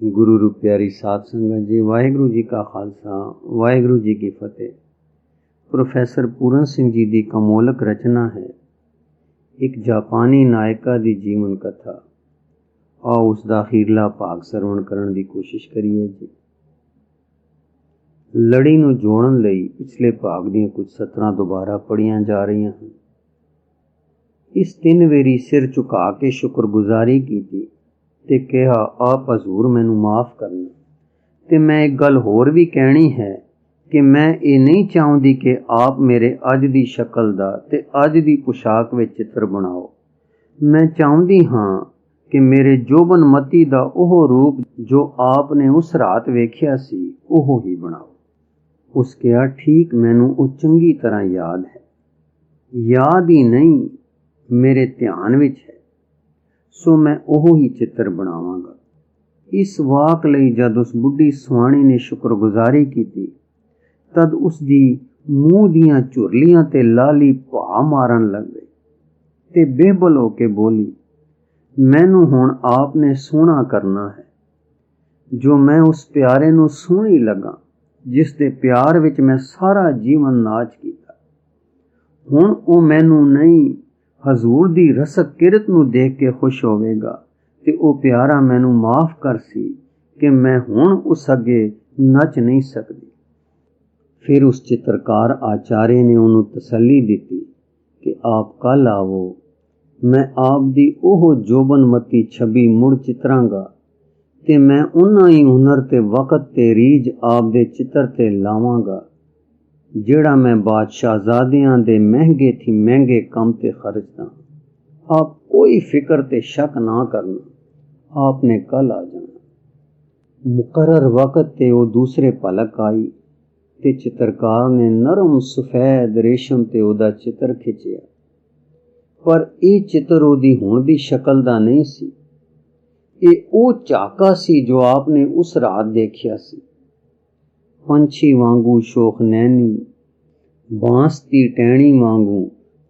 गुरु रूप प्यारी साध संगत जी, वाहिगुरु जी का खालसा वाहिगुरु जी की फतेह। प्रोफैसर पूरन सिंह जी की कमोलक रचना है एक जापानी नायका दी जीवन कथा। आओ उसका अखीरला भाग सरवण करने की कोशिश करिए जी। लड़ी नूं जोड़न लई पिछले भाग दी कुछ सतरां दोबारा पढ़ियां जा रही हैं। इस 3 वेरी सिर झुका के शुक्रगुजारी कीती ते कहा, आप हजूर मैनू माफ़ करना। ते मैं एक गल होर भी कहनी है कि मैं ये नहीं चाहती कि आप मेरे अज दी शक्ल दा ते अज दी पोशाक विच चित्र बनाओ। मैं चाहती हाँ कि मेरे जोबन मती दा ओह रूप जो आपने उस रात वेख्या सी ओह ही बनाओ। उस कहा, ठीक, मैनू वो चंगी तरह याद है। याद ही नहीं, मेरे ध्यान विच है, सो मैं ओह ही चित्र बनावांगा। इस वाक लई जद उस बुढ़ी सुहाणी ने शुक्रगुजारी की तद उसदी मूँह दियां झुरलियां ते लाली भा मारन लग गई ते बेबल हो के बोली, मैनू हुण आपने सोहना करना है जो मैं उस प्यारे नू सोहनी लगा जिस दे प्यार विच मैं सारा जीवन नाच कीता। हुण ओ मैनू नहीं हजूर दी रसक किरत नू देख के खुश होवेगा ते ओ प्यारा मैनू माफ़ कर सी कि मैं हुण उस अगे नच नहीं सकती। फिर उस चित्रकार आचार्य ने उन्होंने तसल्ली दी कि आप कल आवो, मैं आप दी ओह जोबनमती छवि मुड़ चित्रांगा ते मैं उन्ना ही हुनर ते वक़्त ते रीज आप दे चित्र ते लावांगा जेड़ा मैं बादशाहजादियां दे महंगे थी महंगे कम ते खर्चदा। आप कोई फिक्र ते शक ना करना, आपने कल आ जाना। मुकर्रर वक़्त ते वो दूसरे पलक आई ते चित्रकार ने नरम सफेद रेशम ते ओदा चित्र खिंचिया, पर ये चित्र ओदी हुण दी शक्ल दा नहीं सी। ये ओ झाका सी जो आपने उस रात देखिया सी। पंछी वांगू शोख नैनी, बांस दी टहनी वांगू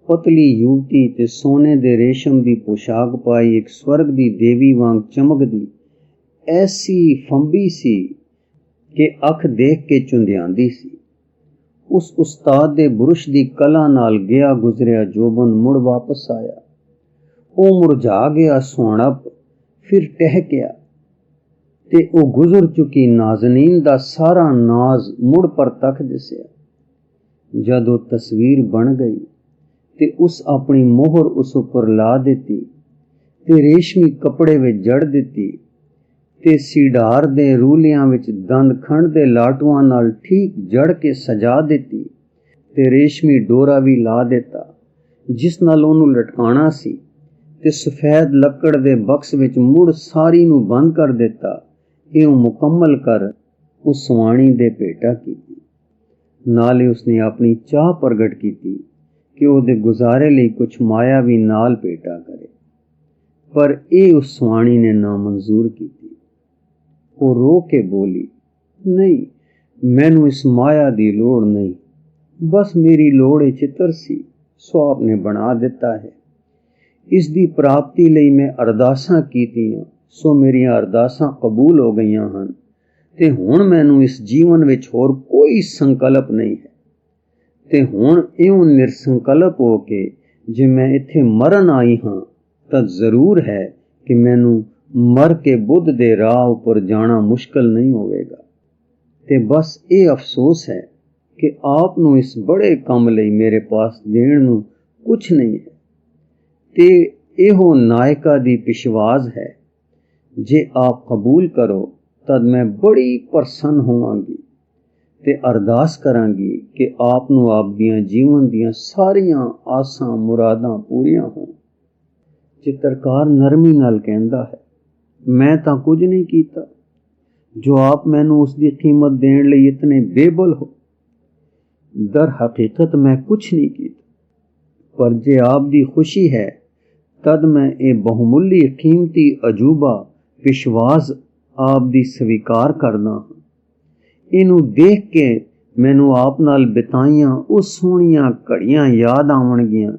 पतली युवती ते सोने दे रेशम दी पोशाक पाई एक स्वर्ग दी देवी वांग चमकदी ऐसी फंबी सी कि अख देख के चुंधियांदी सी। उस उस्ताद दे बुरश दी कला नाल गया गुजरिया जोबन मुड़ वापस आया। ओ मुरझा गया सोहणप फिर टहकिया ते ओ गुजर चुकी नाजनीन दा सारा नाज मुड़ परतख दिसिया। जद वो तस्वीर बन गई ते उस अपनी मोहर उस उपर ला दिती ते रेशमी कपड़े विच जड़ दिती ते सीडार दे रूलियां विच दंद खंड दे लाटुआं नाल ठीक जड़ के सजा दिती ते रेशमी डोरा भी ला दिता जिस नाल ओनू लटकाना सी ते सफेद लकड़ दे बक्स विच मुड़ सारी नू बंद कर दिता। इउं मुकम्मल कर उस सुहाणी दे भेटा कीती। नाले उसने अपनी चाह प्रगट की कि ओदे गुजारे लई कुछ माया भी नाल भेटा करे, पर ये उस सुहाणी ने नामंजूर की। वो रो के बोली, नहीं, मैनू इस माया दी लोड़ नहीं, बस मेरी लोड़ ये चित्र सी सो आपने बना दिता है। इस दी प्राप्ति लई मैं अरदासां कीतियां सो मेरियां अरदासां कबूल हो गईयां हन ते हुण मैनू इस जीवन विच होर कोई संकल्प नहीं है ते हुण इउं निरसंकल्प हो के जे मैं इत्थे मरन आई हाँ तां जरूर है कि मैनू मर के बुद्ध दे राह उपर जाना मुश्किल नहीं होवेगा। ते बस ये अफसोस है कि आप नू इस बड़े कम लई मेरे पास देण नू कुछ नहीं है ते इहो नायका दी पिशवाज है। जे आप कबूल करो तद मैं बड़ी प्रसन्न होवांगी ते अरदास करांगी कि आप नू आप दियां जीवन दियां सारियां आसां मुरादां पूरियां हों। चित्रकार नरमी नाल कहंदा है, मैं तां कुछ नहीं कीता जो आप मैनू उसकी कीमत देण लई इतने बेबल हो। दर हकीकत मैं कुछ नहीं कीता, पर जे आप दी खुशी है तद मैं ये बहुमुल्ली कीमती अजूबा विश्वास आप दी स्वीकार करना। इनू देख के मैनू आप नाल बिताइयां उस सोहणियां घड़ियां याद आवणगियां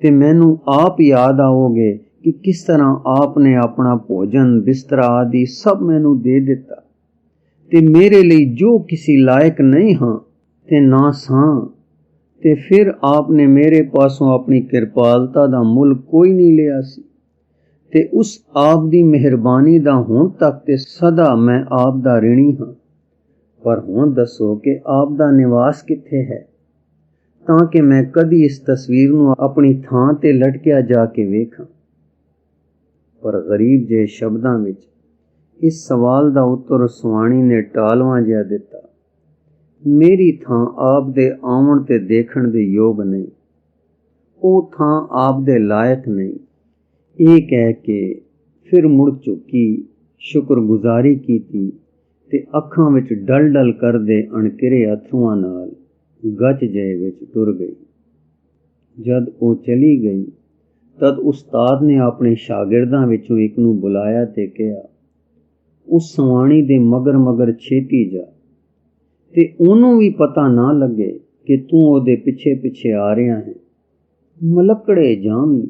ते मैनू आप याद आओगे कि किस तरह आपने अपना भोजन बिस्तरा आदि सब मैनू दे दिता ते मेरे लिए जो किसी लायक नहीं हाँ ते ना सां ते फिर आपने मेरे पासों अपनी किरपालता दा मुल कोई नहीं लिया सी ते उस आप दी मेहरबानी दा हुण तक ते सदा मैं आप दा ऋणी हाँ। पर हुण दसो कि आप दा निवास कित्थे है, तां कि मैं कदी इस तस्वीर नूं अपनी थां ते लटकिया जाके वेखां। पर गरीब जे शब्दां विच इस सवाल दा उत्तर सुआणी ने टालवां जिहा दिता। मेरी थां आप दे आउण ते देखण दे योग नहीं, ओ थां आप दे लायक नहीं। ये कह के फिर मुड़ झुकी, शुक्रगुजारी कीती ते अखां विच डल डल करदे अणकिरे अथरुआं नाल गच जय विच टुर गई। जद ओ चली गई तद उस्ताद ने अपने शागिर्दां विचों एक नूं बुलाया ते कहा, उस सवाणी दे मगर मगर छेती जा ते ओनू भी पता ना लगे कि तू ओदे पिछे पिछे आ रहा है। मलकड़े जावी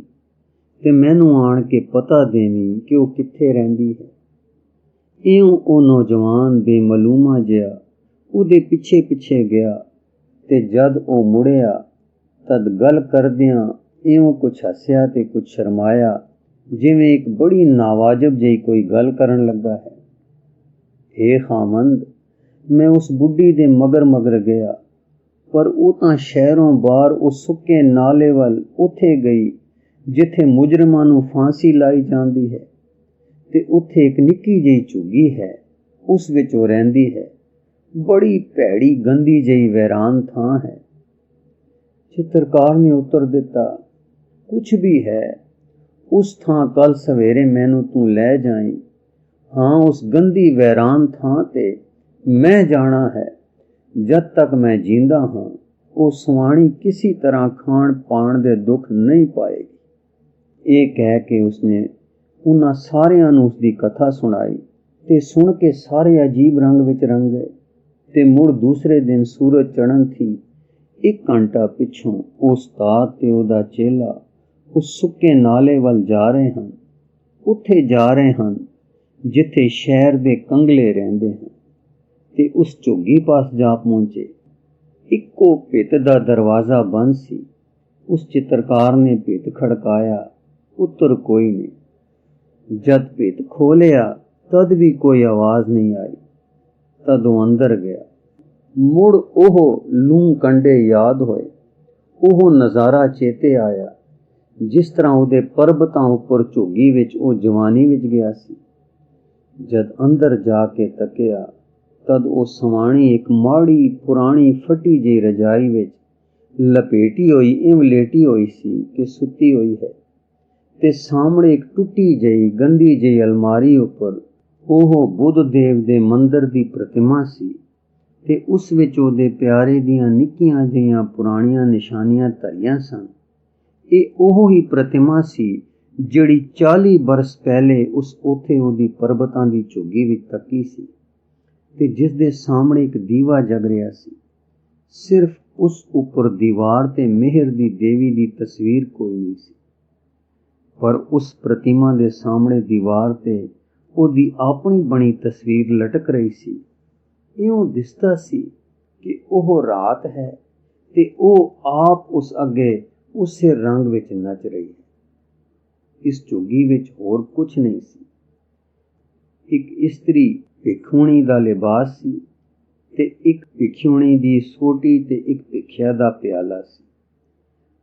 ते मैनू आण के पता देवी कि वह कित्थे रहिंदी है। इउं ओ नौजवान बेमलूमा जिहा उहदे पिछे पिछे गया ते जद ओ मुड़िया तद गल करदियां इउं कुछ हसिया ते कुछ शर्माया, जिवें एक बड़ी नावाजब जही कोई गल करन लगा है। हे खामंद, मैं उस बुढ़ी दे मगर मगर गया, पर ਉਹ ਤਾਂ ਸ਼ਹਿਰੋਂ ਬਾਹਰ उस सुक्के नाले ਵੱਲ ਉੱਥੇ गई जिथे मुजरमां नूं फांसी लाई जाती है ते उत्थे एक निक्की जही झुग्गी है, उस विच वो रहिंदी है। बड़ी भैड़ी गंदी जही वैरान थां है। चित्रकार ने उत्तर दिता, कुछ भी है, उस थां कल सवेरे मैनू तू लै जाई। हाँ, उस गंदी वैरान थां ते मैं जाना है। जद तक मैं जींदा हाँ वो सुआणी किसी तरह खाण पाण दे दुख नहीं पाएगी। ये कह के उसने उन्हां सारियां नूं उसदी कथा सुनाई ते सुन के सारे अजीब रंग विच रंग गए। ते मुड़ दूसरे दिन सूरज चढ़न थी, 1 घंटा पिछों उस्ताद ते उहदा चेला उस सुक्के नाले वल जा रहे हन। उत्थे जा रहे हन जिथे शहर दे कंगले रहिंदे हन ते उस झुग्गी पास जा पहुंचे। इक्को भित दा दरवाजा बंद सी। उस चित्रकार ने भित खड़काया, उत्तर कोई नहीं। जद भित खोलिया तद भी कोई आवाज नहीं आई। तद वो अंदर गया। मुड़ ओह लूं कंडे याद होए, ओह नज़ारा चेते आया जिस तरह उहदे पर्बतां उपर झुग्गी विच ओ जवानी विच गया सी। जद अंदर जाके तकिया तद ओ सवाणी एक माड़ी पुरानी फटी जी रजाई विच लपेटी हुई इव लेटी हुई सी कि सुती हुई है ते सामने एक टुटी जही गंदी जही अलमारी उपर ओह बुद्ध देव दे मंदिर दी प्रतिमा सी ते उस विच ओहदे प्यारे दियां निक्कियां जिहियां पुराणियां निशानियां धरियां सन। ये ओह ही प्रतिमा सी जिहड़ी 40 बरस पहले उस उत्थे ओहदी पर्बतां दी झुग्गी विच तकी सी ते जिस दे सामने एक दीवा जग रहा सी। सिर्फ उस उपर दीवार ते मेहर दी देवी दी तस्वीर कोई नहीं सी, पर उस प्रतिमा दे सामने दीवार ते ओहदी अपनी बनी तस्वीर लटक रही सी। इउं दिसदा सी कि ओह रात है ते ओह आप उस अगे उसे रंग विच नच रही है। इस झुग्गी विच होर कुछ नहीं सी। एक इस्त्री भिखुणी दा लिबास सी ते एक भिखुणी दी सोटी ते एक भिखिया दा प्याला सी।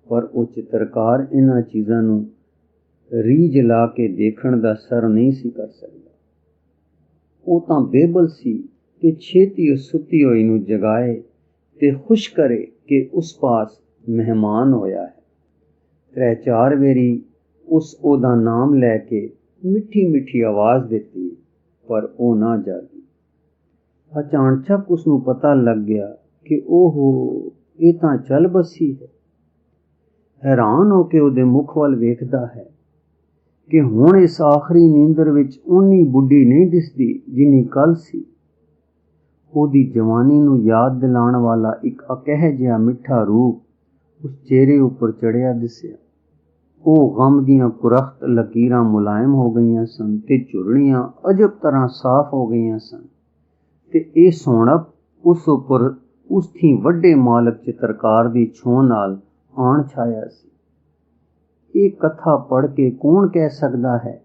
पर वो चित्रकार इन्हां चीज़ां नूं रीझ ला के देखण दा सर नहीं सी कर सकदा। वो तां बेबल सी कि छेती उस सुती होई नूं जगाए ते खुश करे कि उस पास मेहमान होया है। 3-4 वेरी उस ओदा नाम लैके मिठी मिठी आवाज़ दिती, पर वो ना जागी। अचानचक उसनूं पता लग गया कि ओहो ये तां चल बसी है। हैरान हो के उहदे मुख वल वेखदा है कि हुण इस आखिरी नींदर विच उन्नी बुढ़ी नहीं दिसदी जिन्नी कल सी। ओहदी जवानी नूं याद दिलाण वाला एक अकह जिहा मिठा रूप उस चेहरे उपर चढ़िया दिसिया। ਉਹ ਗਮ ਦੀਆਂ ਕੁਰਖਤ ਲਕੀਰਾਂ ਮੁਲਾਇਮ ਹੋ ਗਈਆਂ ਸਨ ਤੇ ਝੁਰੜੀਆਂ ਅਜਬ ਤਰ੍ਹਾਂ ਸਾਫ਼ ਹੋ ਗਈਆਂ ਸਨ ਤੇ ਇਹ ਸੋਹਣਪ ਉਸ ਉੱਪਰ ਉਸ ਥੀ ਵੱਡੇ ਮਾਲਕ ਚਿੱਤਰਕਾਰ ਦੀ ਛੋਹ ਨਾਲ ਆਣ ਛਾਇਆ ਸੀ। ਇਹ ਕਥਾ ਪੜ੍ਹ ਕੇ ਕੌਣ ਕਹਿ ਸਕਦਾ ਹੈ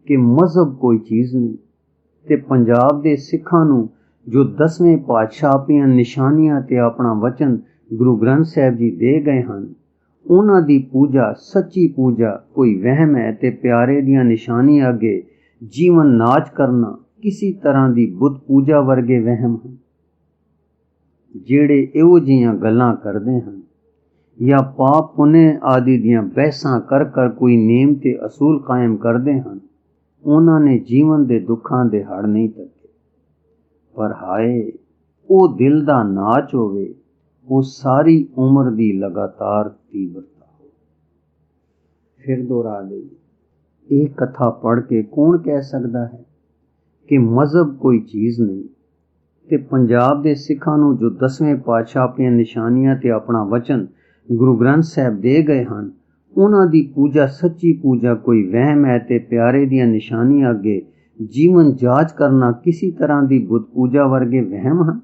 ਕਿ ਮਜ਼ਹਬ ਕੋਈ ਚੀਜ਼ ਨਹੀਂ ਤੇ ਪੰਜਾਬ ਦੇ ਸਿੱਖਾਂ ਨੂੰ ਜੋ 10ਵੇਂ ਪਾਤਸ਼ਾਹ ਆਪਣੀਆਂ ਨਿਸ਼ਾਨੀਆਂ ਤੇ ਆਪਣਾ ਵਚਨ ਗੁਰੂ ਗ੍ਰੰਥ ਸਾਹਿਬ ਜੀ ਦੇ ਗਏ ਹਨ, ਉਹਨਾਂ ਦੀ ਪੂਜਾ ਸੱਚੀ ਪੂਜਾ ਕੋਈ ਵਹਿਮ ਹੈ ਤੇ ਪਿਆਰੇ ਦੀਆਂ ਨਿਸ਼ਾਨੀਆਂ ਅੱਗੇ ਜੀਵਨ ਨਾਚ ਕਰਨਾ ਕਿਸੇ ਤਰ੍ਹਾਂ ਦੀ ਬੁੱਤ ਪੂਜਾ ਵਰਗੇ ਵਹਿਮ ਹਨ। ਜਿਹੜੇ ਇਹੋ ਜਿਹੀਆਂ ਗੱਲਾਂ ਕਰਦੇ ਹਨ ਜਾਂ ਪਾਪ ਪੁੰਨੇ ਆਦਿ ਦੀਆਂ ਬਹਿਸਾਂ ਕਰ ਕੋਈ ਨੇਮ ਤੇ ਅਸੂਲ ਕਾਇਮ ਕਰਦੇ ਹਨ, ਉਹਨਾਂ ਨੇ ਜੀਵਨ ਦੇ ਦੁੱਖਾਂ ਦੇ ਹੜ ਨਹੀਂ ਤੱਕੇ। ਪਰ ਹਾਏ, ਉਹ ਦਿਲ ਦਾ ਨਾਚ ਹੋਵੇ, ਉਹ ਸਾਰੀ ਉਮਰ ਦੀ ਲਗਾਤਾਰ ਤੀਬਰਤਾ ਹੋ। ਫਿਰ ਦੁਹਰਾ ਦੇਈਏ, ਇਹ ਕਥਾ ਪੜ੍ਹ ਕੇ ਕੌਣ ਕਹਿ ਸਕਦਾ ਹੈ ਕਿ ਮਜ਼ਹਬ ਕੋਈ ਚੀਜ਼ ਨਹੀਂ ਤੇ ਪੰਜਾਬ ਦੇ ਸਿੱਖਾਂ ਨੂੰ ਜੋ 10ਵੇਂ ਪਾਤਸ਼ਾਹ ਆਪਣੀਆਂ ਨਿਸ਼ਾਨੀਆਂ ਤੇ ਆਪਣਾ ਵਚਨ ਗੁਰੂ ਗ੍ਰੰਥ ਸਾਹਿਬ ਦੇ ਗਏ ਹਨ, ਉਹਨਾਂ ਦੀ ਪੂਜਾ ਸੱਚੀ ਪੂਜਾ ਕੋਈ ਵਹਿਮ ਹੈ ਤੇ ਪਿਆਰੇ ਦੀਆਂ ਨਿਸ਼ਾਨੀਆਂ ਅੱਗੇ ਜੀਵਨ ਜਾਂਚ ਕਰਨਾ ਕਿਸੇ ਤਰ੍ਹਾਂ ਦੀ ਬੁੱਤ ਪੂਜਾ ਵਰਗੇ ਵਹਿਮ ਹਨ।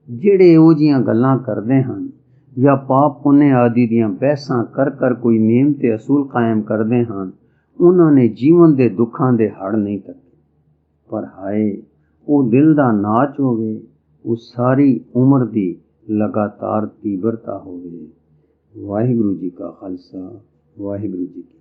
ਜਿਹੜੇ ਇਹੋ ਜਿਹੀਆਂ ਗੱਲਾਂ ਕਰਦੇ ਹਨ ਜਾਂ ਪਾਪ ਪੁੰਨੇ ਆਦਿ ਦੀਆਂ ਬਹਿਸਾਂ ਕਰ ਕੋਈ ਨੇਮ ਤੇ ਅਸੂਲ ਕਾਇਮ ਕਰਦੇ ਹਨ, ਉਹਨਾਂ ਨੇ ਜੀਵਨ ਦੇ ਦੁੱਖਾਂ ਦੇ ਹੜ ਨਹੀਂ ਤੱਕੇ। ਪਰ ਹਾਏ, ਉਹ ਦਿਲ ਦਾ ਨਾਚ ਹੋਵੇ, ਉਹ ਸਾਰੀ ਉਮਰ ਦੀ ਲਗਾਤਾਰ ਤੀਬਰਤਾ ਹੋਵੇ। ਵਾਹਿਗੁਰੂ ਜੀ ਕਾ ਖਾਲਸਾ, ਵਾਹਿਗੁਰੂ ਜੀ ਕੀ